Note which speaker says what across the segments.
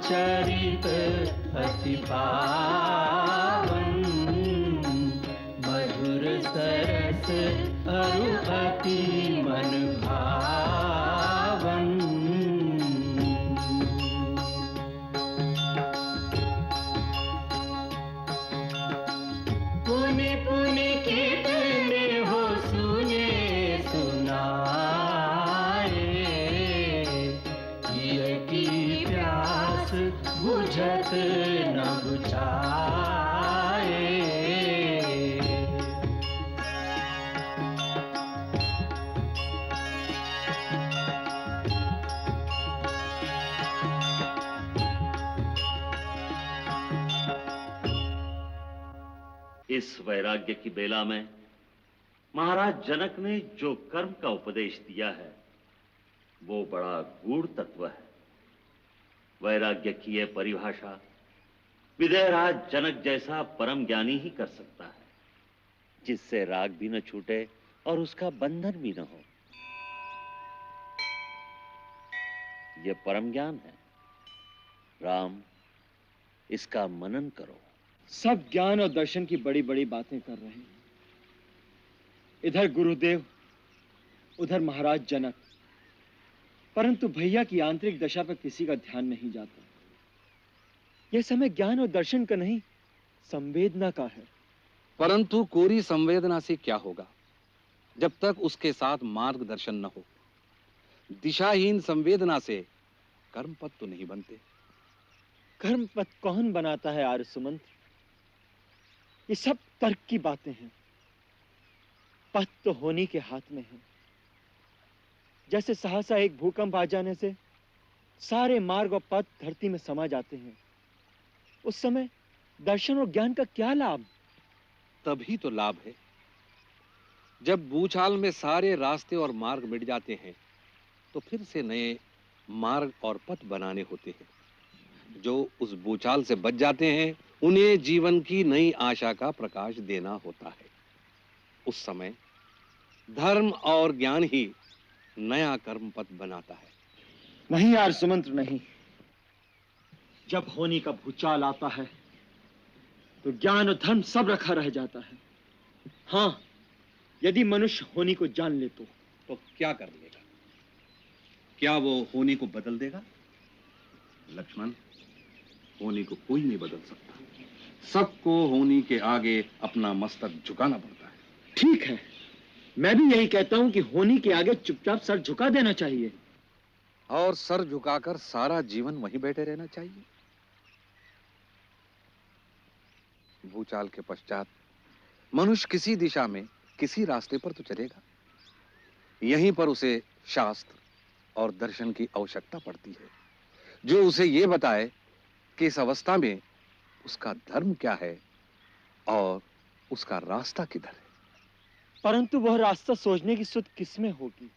Speaker 1: चरित अति पावन, मधुर सरस अरु अति मन भावन। पुनि पुनि कितने हो सुने सुनाए, ये की प्यास बुझत न बुझाए।
Speaker 2: इस वैराग्य की बेला में महाराज जनक ने जो कर्म का उपदेश दिया है वो बड़ा गूढ़ तत्व है। वैराग्य की यह परिभाषा विदयराज जनक जैसा परम ज्ञानी ही कर सकता है, जिससे राग भी न छूटे और उसका बंधन भी न हो। यह परम ज्ञान है। राम, इसका मनन करो।
Speaker 3: सब ज्ञान और दर्शन की बड़ी बड़ी बातें कर रहे हैं, इधर गुरुदेव उधर महाराज जनक, परंतु भैया की आंतरिक दशा पर किसी का ध्यान नहीं जाता। यह समय ज्ञान और दर्शन का नहीं, संवेदना का है।
Speaker 4: परंतु कोरी संवेदना से क्या होगा जब तक उसके साथ मार्गदर्शन न हो। दिशाहीन संवेदना से कर्मपद तो नहीं बनते।
Speaker 3: कर्मपद कौन बनाता है आर्य सुमंत्र? ये सब तर्क की बातें हैं। पथ तो होनी के हाथ में है। जैसे सहसा एक भूकंप आ जाने से सारे मार्ग और पथ धरती में समा जाते हैं, उस समय दर्शन और ज्ञान का क्या लाभ?
Speaker 4: तभी तो लाभ है जब भूचाल में सारे रास्ते और मार्ग मिट जाते हैं तो फिर से नए मार्ग और पथ बनाने होते हैं। जो उस भूचाल से बच जाते हैं उन्हें जीवन की नई आशा का प्रकाश देना होता है। उस समय धर्म और ज्ञान ही नया कर्म पथ बनाता है।
Speaker 3: नहीं यार सुमंत्र, नहीं। जब होनी का भूचाल आता है तो ज्ञान और धर्म सब रखा रह जाता है। हाँ, यदि मनुष्य होनी को जान ले तो
Speaker 4: क्या कर लेगा? क्या वो होनी को बदल देगा? लक्ष्मण, होनी को कोई नहीं बदल सकता। सबको होनी के आगे अपना मस्तक झुकाना पड़ता है।
Speaker 3: ठीक है, मैं भी यही कहता हूं कि होनी के आगे चुपचाप सर झुका देना चाहिए
Speaker 4: और सर झुकाकर सारा जीवन वहीं बैठे रहना चाहिए। भूचाल के पश्चात मनुष्य किसी दिशा में किसी रास्ते पर तो चलेगा। यहीं पर उसे शास्त्र और दर्शन की आवश्यकता पड़ती है, जो उसे यह बताए कि इस अवस्था में उसका धर्म क्या है और उसका रास्ता किधर है।
Speaker 3: परंतु वह रास्ता सोचने की सुध किसमें होगी?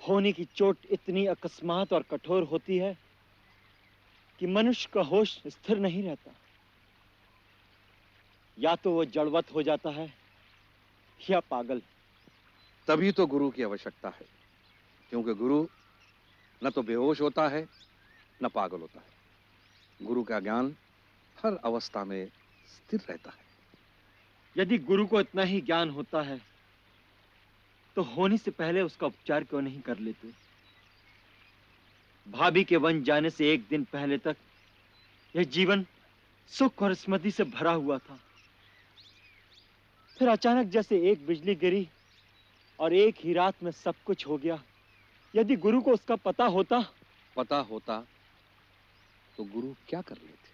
Speaker 3: होनी की चोट इतनी अकस्मात और कठोर होती है कि मनुष्य का होश स्थिर नहीं रहता। या तो वो जड़वत हो जाता है या पागल।
Speaker 4: तभी तो गुरु की आवश्यकता है, क्योंकि गुरु न तो बेहोश होता है न पागल होता है। गुरु का ज्ञान हर अवस्था में स्थिर रहता है।
Speaker 3: यदि गुरु को इतना ही ज्ञान होता है तो होने से पहले उसका उपचार क्यों नहीं कर लेते? भाभी के वन जाने से एक दिन पहले तक यह जीवन सुख और स्मृति से भरा हुआ था। फिर अचानक जैसे एक बिजली गिरी और एक ही रात में सब कुछ हो गया। यदि गुरु को उसका पता होता तो गुरु क्या कर लेते?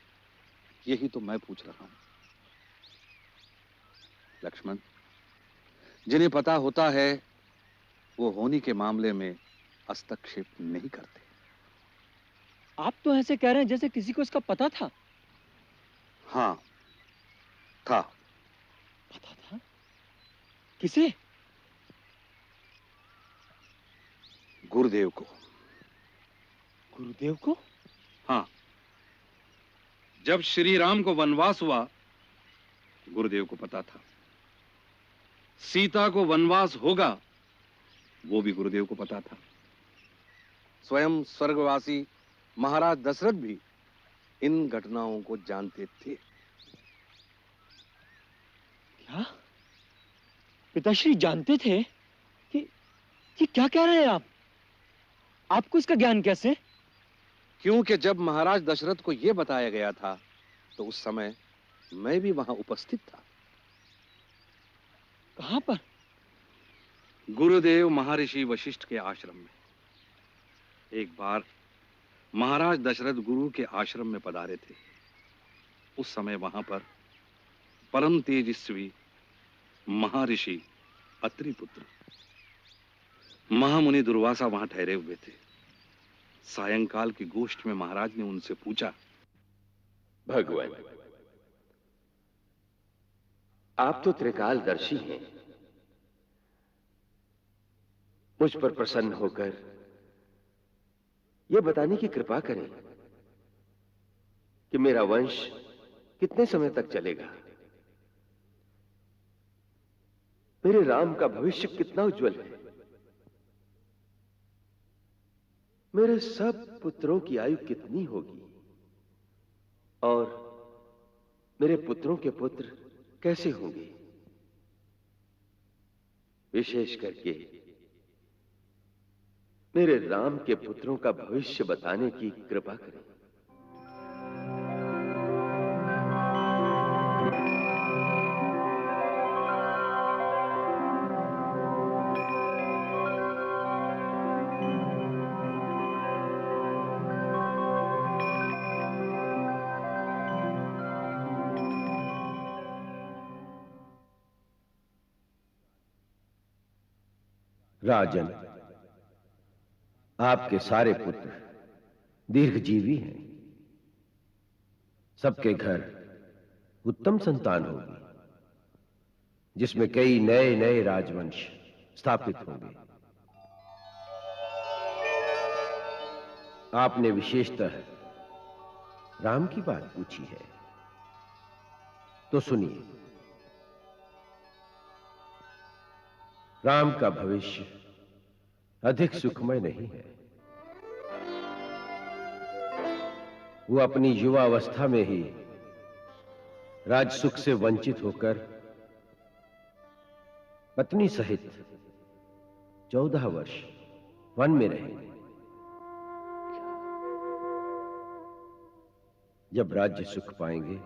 Speaker 3: यही तो मैं पूछ रहा हूं। लक्ष्मण, जिन्हें पता होता है वो होनी के मामले में हस्तक्षेप नहीं करते। आप तो ऐसे कह रहे हैं जैसे किसी को इसका पता था। हाँ, था। पता था? किसे? गुरुदेव को। गुरुदेव को? हाँ, जब श्री राम को वनवास हुआ गुरुदेव को पता था। सीता को वनवास होगा वो भी गुरुदेव को पता था। स्वयं स्वर्गवासी
Speaker 4: महाराज दशरथ भी इन घटनाओं को जानते थे।
Speaker 3: क्या पिताश्री जानते थे कि क्या कह रहे हैं आप? आपको इसका ज्ञान कैसे?
Speaker 4: क्योंकि जब महाराज दशरथ को यह बताया गया था तो उस समय मैं भी वहां उपस्थित था।
Speaker 3: कहां पर?
Speaker 4: गुरुदेव महर्षि वशिष्ठ के आश्रम में। एक बार महाराज दशरथ गुरु के आश्रम में पधारे थे। उस समय वहां पर परम तेजस्वी महर्षि अत्रि पुत्र महामुनि दुर्वासा वहां ठहरे हुए थे। सायंकाल की गोष्ठ में महाराज ने उनसे पूछा,
Speaker 5: भगवान, आप तो त्रिकालदर्शी हैं। मुझ पर प्रसन्न होकर यह बताने की कृपा करें कि मेरा वंश कितने समय तक चलेगा, मेरे राम का भविष्य कितना उज्जवल है, मेरे सब पुत्रों की आयु कितनी होगी और मेरे पुत्रों के पुत्र कैसे होंगे। विशेष करके मेरे राम के पुत्रों का भविष्य बताने की कृपा करें। राजन, आपके सारे पुत्र दीर्घजीवी हैं। सबके घर उत्तम संतान होगी जिसमें कई नए नए राजवंश स्थापित होंगे। आपने विशेषतः राम की बात पूछी है, तो सुनिए। राम का भविष्य अधिक सुखमय नहीं है। वो अपनी युवावस्था में ही राज सुख से वंचित होकर पत्नी सहित 14 वर्ष वन में रहेंगे। जब राज्य सुख पाएंगे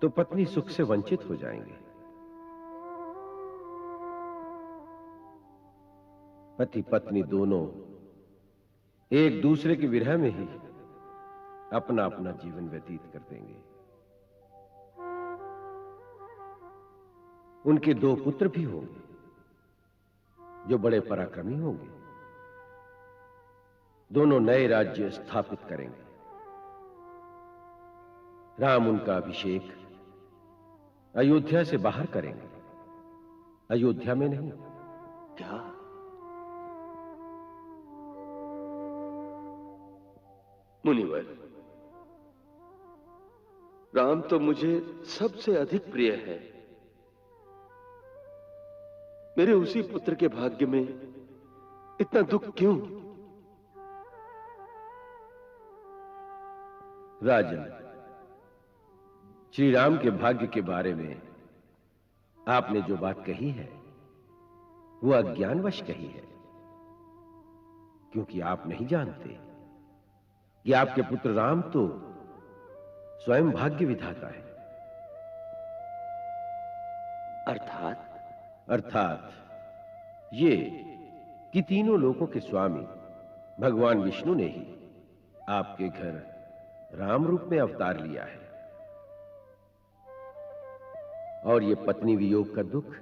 Speaker 5: तो पत्नी सुख से वंचित हो जाएंगे। पति पत्नी दोनों एक दूसरे के विरह में ही अपना अपना जीवन व्यतीत कर देंगे। उनके 2 पुत्र भी होंगे जो बड़े पराक्रमी होंगे। दोनों नए राज्य स्थापित करेंगे। राम उनका अभिषेक अयोध्या से बाहर करेंगे, अयोध्या में नहीं। क्या? मुनिवर, राम तो मुझे सबसे अधिक प्रिय है। मेरे उसी पुत्र के भाग्य में इतना दुख क्यों?
Speaker 3: राजन, श्री राम के भाग्य के बारे में आपने जो बात कही है वो अज्ञानवश कही है, क्योंकि आप नहीं जानते कि आपके पुत्र राम तो स्वयं भाग्य विधाता है। अर्थात ये कि तीनों लोकों के स्वामी भगवान विष्णु ने ही आपके घर राम रूप में अवतार लिया है। और ये पत्नी वियोग का दुख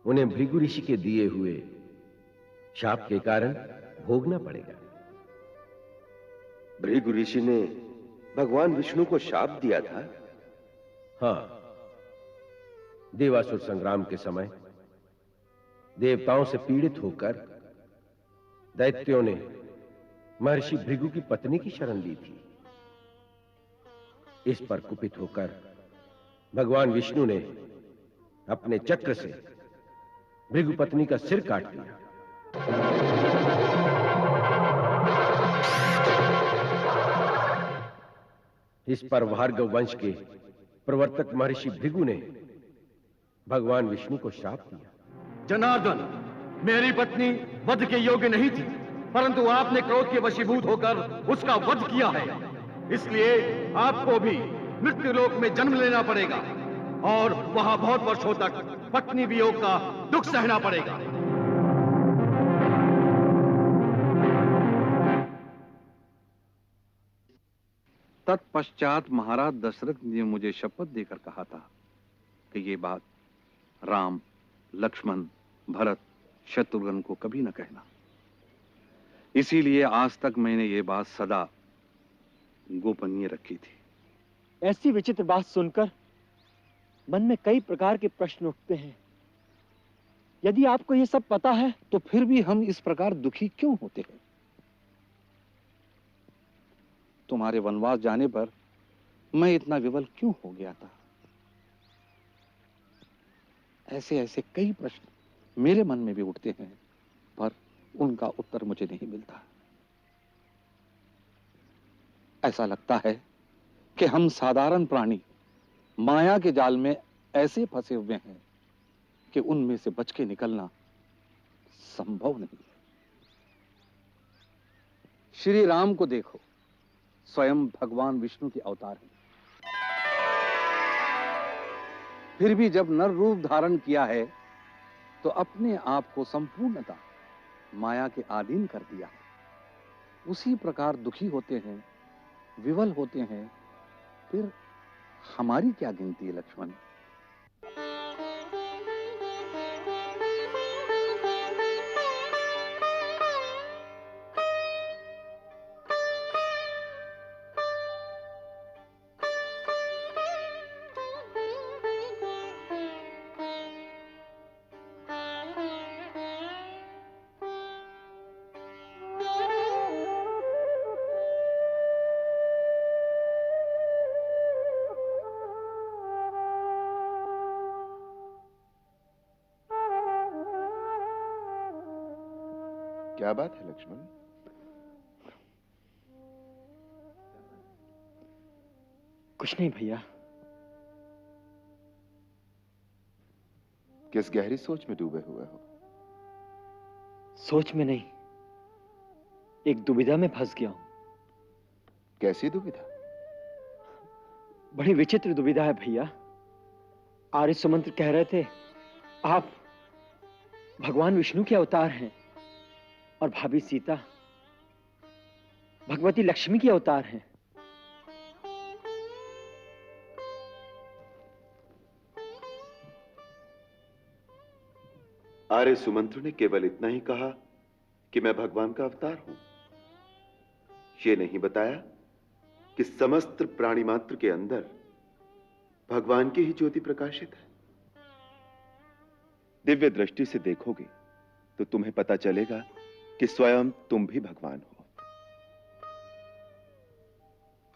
Speaker 3: उन्हें भृगु ऋषि के दिए हुए शाप के कारण भोगना पड़ेगा।
Speaker 5: भृगु ऋषि ने भगवान विष्णु को शाप दिया था?
Speaker 3: हां, देवासुर संग्राम के समय देवताओं से पीड़ित होकर दैत्यों ने महर्षि भृगु की पत्नी की शरण ली थी। इस पर कुपित होकर भगवान विष्णु ने अपने चक्र से भृगु पत्नी का सिर काट दिया।
Speaker 5: इस पर भार्गव वंश के प्रवर्तक महर्षि भृगु ने भगवान विष्णु को श्राप दिया।
Speaker 6: जनार्दन, मेरी पत्नी वध के योग्य नहीं थी, परंतु आपने क्रोध के वशीभूत होकर उसका वध किया है। इसलिए आपको भी मृत्यु लोक में जन्म लेना पड़ेगा और वहां बहुत वर्षों तक पत्नी वियोग का दुख सहना पड़ेगा।
Speaker 4: तत्पश्चात महाराज दशरथ ने मुझे शपथ देकर कहा था कि ये बात राम, लक्ष्मण, भरत, शत्रुघ्न को कभी न कहना। इसीलिए आज तक मैंने ये बात सदा गोपनीय रखी थी।
Speaker 3: ऐसी विचित्र बात सुनकर मन में कई प्रकार के प्रश्न उठते हैं। यदि आपको ये सब पता है
Speaker 4: तो फिर भी हम इस प्रकार दुखी क्यों होते हैं? तुम्हारे वनवास जाने पर मैं इतना विवल क्यों हो गया था? ऐसे ऐसे कई प्रश्न मेरे मन में भी उठते हैं, पर उनका उत्तर मुझे नहीं मिलता। ऐसा लगता है कि हम साधारण प्राणी माया के जाल में ऐसे फंसे हुए हैं कि उनमें से बच के निकलना संभव नहीं है। श्री राम को देखो, स्वयं भगवान विष्णु के अवतार हैं। फिर भी जब नर रूप धारण किया है तो अपने आप को संपूर्णतः माया के अधीन कर दिया है। उसी प्रकार दुखी होते हैं, विवल होते हैं। फिर हमारी क्या गिनती है लक्ष्मण?
Speaker 5: क्या बात है लक्ष्मण?
Speaker 3: कुछ नहीं भैया।
Speaker 5: किस गहरी सोच में डूबे हुए हो?
Speaker 3: सोच में नहीं, एक दुविधा में फंस गया हूं।
Speaker 5: कैसी दुविधा?
Speaker 3: बड़ी विचित्र दुविधा है भैया। आर्य सुमंत्र कह रहे थे आप भगवान विष्णु के अवतार हैं और भाभी सीता भगवती लक्ष्मी के अवतार हैं।
Speaker 5: आर्य सुमंत्र ने केवल इतना ही कहा कि मैं भगवान का अवतार हूं। ये नहीं बताया कि समस्त प्राणी मात्र के अंदर भगवान की ही ज्योति प्रकाशित है। दिव्य दृष्टि से देखोगे तो तुम्हें पता चलेगा कि स्वयं तुम भी भगवान हो।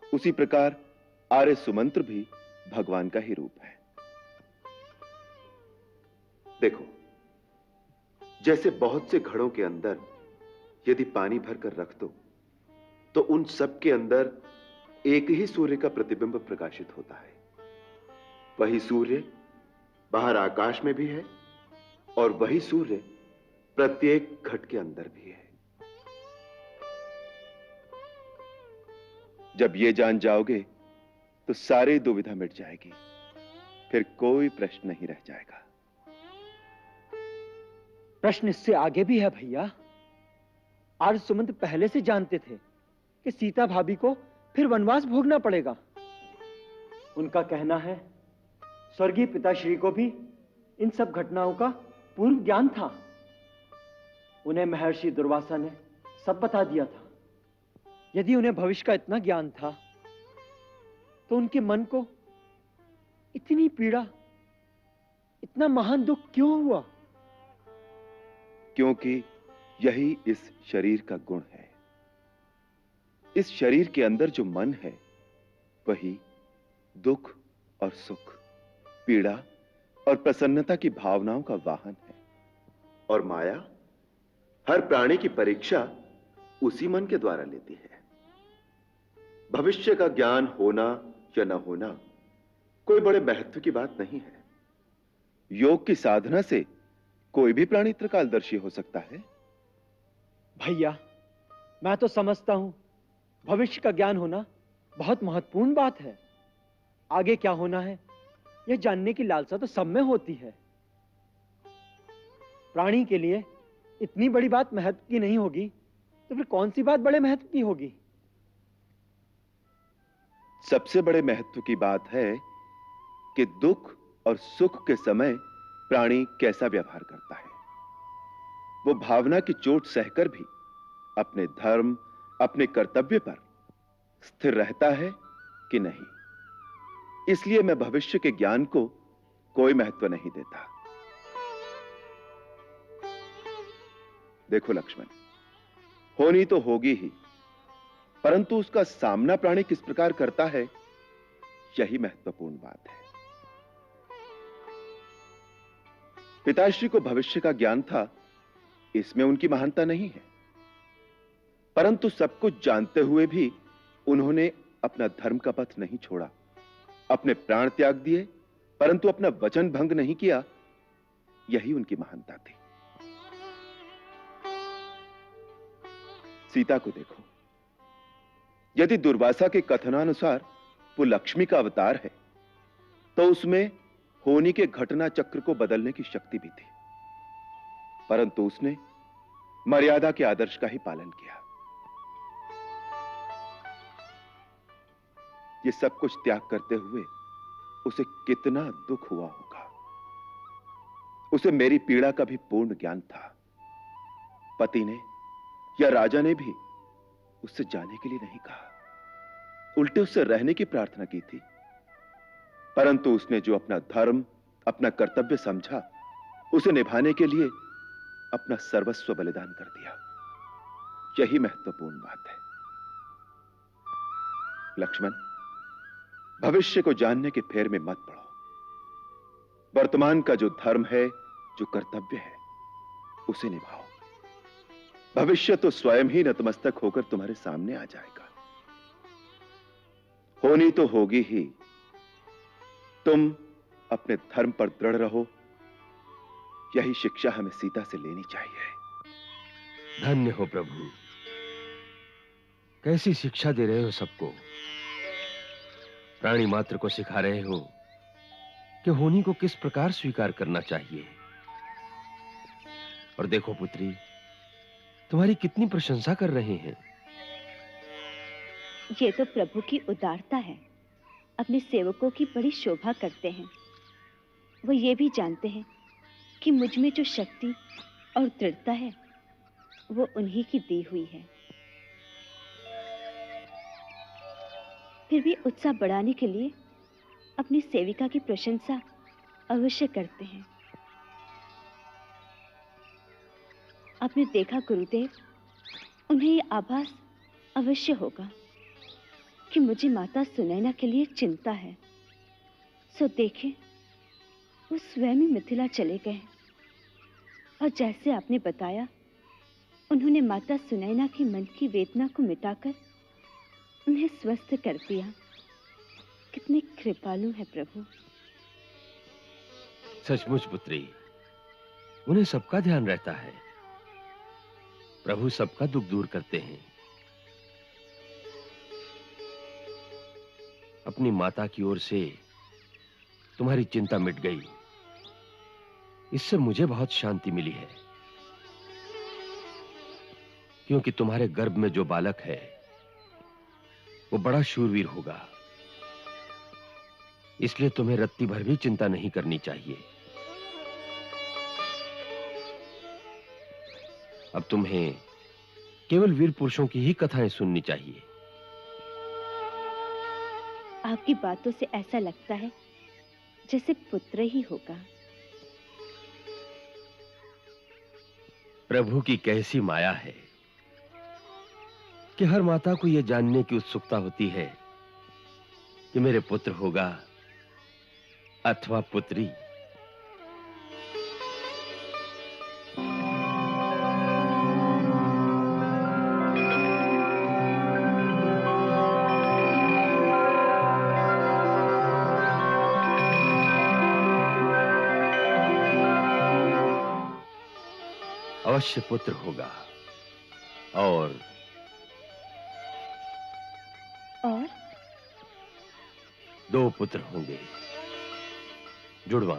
Speaker 5: उसी प्रकार आर्य सुमंत्र भी भगवान का ही रूप है। देखो, जैसे बहुत से घड़ों के अंदर यदि पानी भरकर रख दो तो उन सब के अंदर एक ही सूर्य का प्रतिबिंब प्रकाशित होता है। वही सूर्य बाहर आकाश में भी है और वही सूर्य प्रत्येक घट के अंदर भी है। जब ये जान जाओगे तो सारी दुविधा मिट जाएगी, फिर कोई प्रश्न नहीं रह जाएगा।
Speaker 3: प्रश्न इससे आगे भी है भैया। आर्य सुमंत्र पहले से जानते थे कि सीता भाभी को फिर वनवास भोगना पड़ेगा। उनका कहना है स्वर्गीय पिताश्री को भी इन सब घटनाओं का पूर्व ज्ञान था। उन्हें महर्षि दुर्वासा ने सब बता दिया था। यदि उन्हें भविष्य का इतना ज्ञान था तो उनके मन को इतनी पीड़ा, इतना महान दुख क्यों हुआ?
Speaker 5: क्योंकि यही इस शरीर का गुण है। इस शरीर के अंदर जो मन है वही दुख और सुख, पीड़ा और प्रसन्नता की भावनाओं का वाहन है। और माया हर प्राणी की परीक्षा उसी मन के द्वारा लेती है। भविष्य का ज्ञान होना या न होना कोई बड़े महत्व की बात नहीं है। योग की साधना से कोई भी प्राणी त्रिकालदर्शी हो सकता है।
Speaker 3: भैया, मैं तो समझता हूं भविष्य का ज्ञान होना बहुत महत्वपूर्ण बात है। आगे क्या होना है यह जानने की लालसा तो सब में होती है। प्राणी के लिए इतनी बड़ी बात महत्व की नहीं होगी तो फिर कौन सी बात बड़े महत्व की होगी?
Speaker 5: सबसे बड़े महत्व की बात है कि दुख और सुख के समय प्राणी कैसा व्यवहार करता है। वो भावना की चोट सहकर भी अपने धर्म, अपने कर्तव्य पर स्थिर रहता है कि नहीं। इसलिए मैं भविष्य के ज्ञान को कोई महत्व नहीं देता। देखो लक्ष्मण, होनी तो होगी ही, परंतु उसका सामना प्राणी किस प्रकार करता है यही महत्वपूर्ण बात है। पिताश्री को भविष्य का ज्ञान था, इसमें उनकी महानता नहीं है, परंतु सब कुछ जानते हुए भी उन्होंने अपना धर्म का पथ नहीं छोड़ा, अपने प्राण त्याग दिए, परंतु अपना वचन भंग नहीं किया। यही उनकी महानता थी। सीता को देखो, यदि दुर्वासा के कथनानुसार वो लक्ष्मी का अवतार है, तो उसमें होनी के घटना चक्र को बदलने की शक्ति भी थी, परंतु उसने मर्यादा के आदर्श का ही पालन किया। ये सब कुछ त्याग करते हुए उसे कितना दुख हुआ होगा। उसे मेरी पीड़ा का भी पूर्ण ज्ञान था। पति ने या राजा ने भी उससे जाने के लिए नहीं कहा, उल्टे उससे रहने की प्रार्थना की थी, परंतु उसने जो अपना धर्म, अपना कर्तव्य समझा, उसे निभाने के लिए अपना सर्वस्व बलिदान कर दिया। यही महत्वपूर्ण बात है। लक्ष्मण, भविष्य को जानने के फेर में मत पड़ो। वर्तमान का जो धर्म है, जो कर्तव्य है, उसे निभाओ। भविष्य तो स्वयं ही नतमस्तक होकर तुम्हारे सामने आ जाएगा। होनी तो होगी ही। तुम अपने धर्म पर दृढ़ रहो। यही शिक्षा हमें सीता से लेनी चाहिए।
Speaker 7: धन्य हो प्रभु, कैसी शिक्षा दे रहे हो सबको। प्राणी मात्र को सिखा रहे हो कि होनी को किस प्रकार स्वीकार करना चाहिए। और देखो पुत्री, तुम्हारी कितनी प्रशंसा कर रहे हैं।
Speaker 8: ये तो प्रभु की उदारता है। अपने सेवकों की बड़ी शोभा करते हैं। वो ये भी जानते हैं कि मुझ में जो शक्ति और दृढ़ता है वो उन्हीं की दी हुई है। फिर भी उत्साह बढ़ाने के लिए अपनी सेविका की प्रशंसा अवश्य करते हैं। आपने देखा गुरुदेव, उन्हें ये आभास अवश्य होगा कि मुझे माता सुनैना के लिए चिंता है। सो देखें, वो स्वयं ही मिथिला चले गए और जैसे आपने बताया, उन्होंने माता सुनैना की मन की वेदना को मिटाकर उन्हें स्वस्थ कर दिया। कितने कृपालु है प्रभु।
Speaker 7: सचमुच पुत्री, उन्हें सबका ध्यान रहता है। प्रभु सबका दुख दूर करते हैं। अपनी माता की ओर से तुम्हारी चिंता मिट गई, इससे मुझे बहुत शांति मिली है। क्योंकि तुम्हारे गर्भ में जो बालक है वो बड़ा शूरवीर होगा, इसलिए तुम्हें रत्ती भर भी चिंता नहीं करनी चाहिए। अब तुम्हें केवल वीर पुरुषों की ही कथाएं सुननी चाहिए।
Speaker 8: आपकी बातों से ऐसा लगता है जैसे पुत्र ही होगा।
Speaker 7: प्रभु की कैसी माया है कि हर माता को यह जानने की उत्सुकता होती है कि मेरे पुत्र होगा अथवा पुत्री। अवश्य पुत्र होगा। और दो पुत्र होंगे, जुड़वा।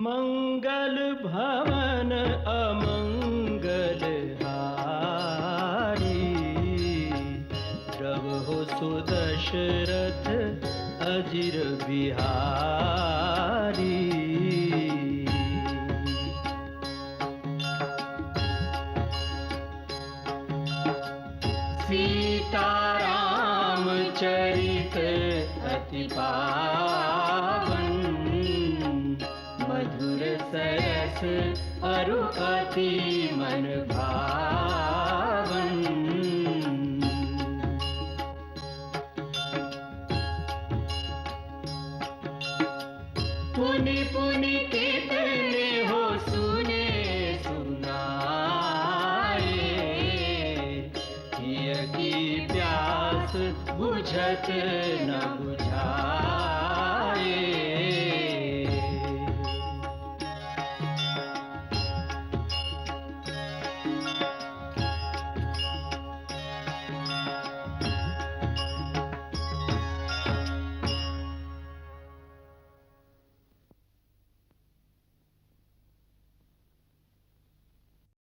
Speaker 1: मंगल भवन अमंगल हारी, द्रव हो सुदशरथ अजिर बिहारी। सीताराम चरित अति पावन, मधुर सरस अरु अति मन भावन। पुनि पुनि कितने हो सुने सुनाए, किय की प्यास बुझत न बुझाए।